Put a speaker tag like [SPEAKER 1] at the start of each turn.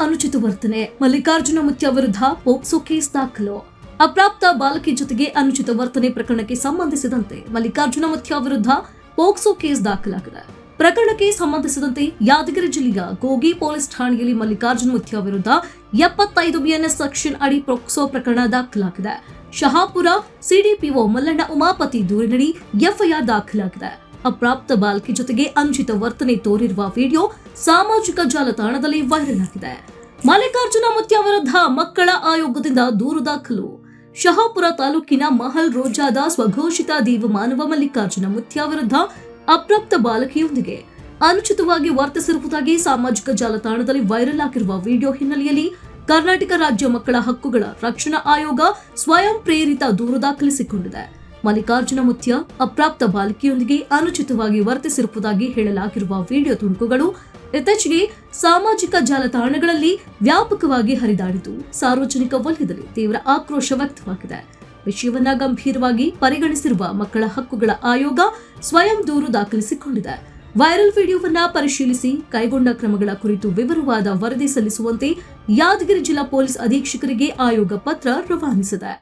[SPEAKER 1] ಅನುಚಿತ ವರ್ತನೆ, ಮಲ್ಲಿಕಾರ್ಜುನ ಮುತ್ಯ ವಿರುದ್ಧ ಪೋಕ್ಸೋ ಕೇಸ್ ದಾಖಲು. ಅಪ್ರಾಪ್ತ ಬಾಲಕಿ ಜೊತೆಗೆ ಅನುಚಿತ ವರ್ತನೆ ಪ್ರಕರಣಕ್ಕೆ ಸಂಬಂಧಿಸಿದಂತೆ ಮಲ್ಲಿಕಾರ್ಜುನ ಮುತ್ಯ ವಿರುದ್ಧ ಪೋಕ್ಸೋ ಕೇಸ್ ದಾಖಲಾಗಿದೆ. ಪ್ರಕರಣಕ್ಕೆ ಸಂಬಂಧಿಸಿದಂತೆ ಯಾದಗಿರಿ ಜಿಲ್ಲೆಯ ಗೋಗಿ ಪೊಲೀಸ್ ಠಾಣೆಯಲ್ಲಿ ಮಲ್ಲಿಕಾರ್ಜುನ ಮುತ್ಯ ವಿರುದ್ಧ 75 BNS ಸೆಕ್ಷನ್ ಅಡಿ ಪೋಕ್ಸೋ ಪ್ರಕರಣ ದಾಖಲಾಗಿದೆ. ಶಹಾಪುರ ಸಿಡಿಪಿಒ ಮಲ್ಲಣ್ಣ ಉಮಾಪತಿ ದೂರಿನಡಿ ಎಫ್ಐಆರ್ ದಾಖಲಾಗಿದೆ. ಅಪ್ರಾಪ್ತ ಬಾಲಕಿ ಜೊತೆಗೆ ಅನುಚಿತ ವರ್ತನೆ ತೋರಿರುವ ವಿಡಿಯೋ ಸಾಮಾಜಿಕ ಜಾಲತಾಣದಲ್ಲಿ ವೈರಲ್ ಆಗಿದೆ. ಮಲ್ಲಿಕಾರ್ಜುನ ಮುತ್ಯ ವಿರುದ್ಧ ಮಕ್ಕಳ ಆಯೋಗದಿಂದ ದೂರು ದಾಖಲು. ಶಹಾಪುರ ತಾಲೂಕಿನ ಮಹಲ್ ರೋಜಾದ ಸ್ವಘೋಷಿತ ದೇವಮಾನವ ಮಲ್ಲಿಕಾರ್ಜುನ ಮುತ್ಯ ವಿರುದ್ಧ ಅಪ್ರಾಪ್ತ ಬಾಲಕಿಯೊಂದಿಗೆ ಅನುಚಿತವಾಗಿ ವರ್ತಿಸಿರುವುದಾಗಿ ಸಾಮಾಜಿಕ ಜಾಲತಾಣದಲ್ಲಿ ವೈರಲ್ ಆಗಿರುವ ವಿಡಿಯೋ ಹಿನ್ನೆಲೆಯಲ್ಲಿ ಕರ್ನಾಟಕ ರಾಜ್ಯ ಮಕ್ಕಳ ಹಕ್ಕುಗಳ ರಕ್ಷಣಾ ಆಯೋಗ ಸ್ವಯಂ ಪ್ರೇರಿತ ದೂರು ದಾಖಲಿಸಿಕೊಂಡಿದೆ. ಮಲ್ಲಿಕಾರ್ಜುನ ಮುತ್ಯ ಅಪ್ರಾಪ್ತ ಬಾಲಕಿಯೊಂದಿಗೆ ಅನುಚಿತವಾಗಿ ವರ್ತಿಸಿರುವುದಾಗಿ ಹೇಳಲಾಗಿರುವ ವಿಡಿಯೋ ತುಣುಕುಗಳು ಇತ್ತೀಚೆಗೆ ಸಾಮಾಜಿಕ ಜಾಲತಾಣಗಳಲ್ಲಿ ವ್ಯಾಪಕವಾಗಿ ಹರಿದಾಡಿದ್ದು ಸಾರ್ವಜನಿಕ ವಲಯದಲ್ಲಿ ತೀವ್ರ ಆಕ್ರೋಶ ವ್ಯಕ್ತವಾಗಿದೆ. ವಿಷಯವನ್ನ ಗಂಭೀರವಾಗಿ ಪರಿಗಣಿಸಿರುವ ಮಕ್ಕಳ ಹಕ್ಕುಗಳ ಆಯೋಗ ಸ್ವಯಂ ದೂರು ದಾಖಲಿಸಿಕೊಂಡಿದೆ. ವೈರಲ್ ವಿಡಿಯೋವನ್ನ ಪರಿಶೀಲಿಸಿ ಕೈಗೊಂಡ ಕ್ರಮಗಳ ಕುರಿತು ವಿವರವಾದ ವರದಿ ಸಲ್ಲಿಸುವಂತೆ ಯಾದಗಿರಿ ಜಿಲ್ಲಾ ಪೊಲೀಸ್ ಅಧೀಕ್ಷಕರಿಗೆ ಆಯೋಗ ಪತ್ರ ರವಾನಿಸಿದೆ.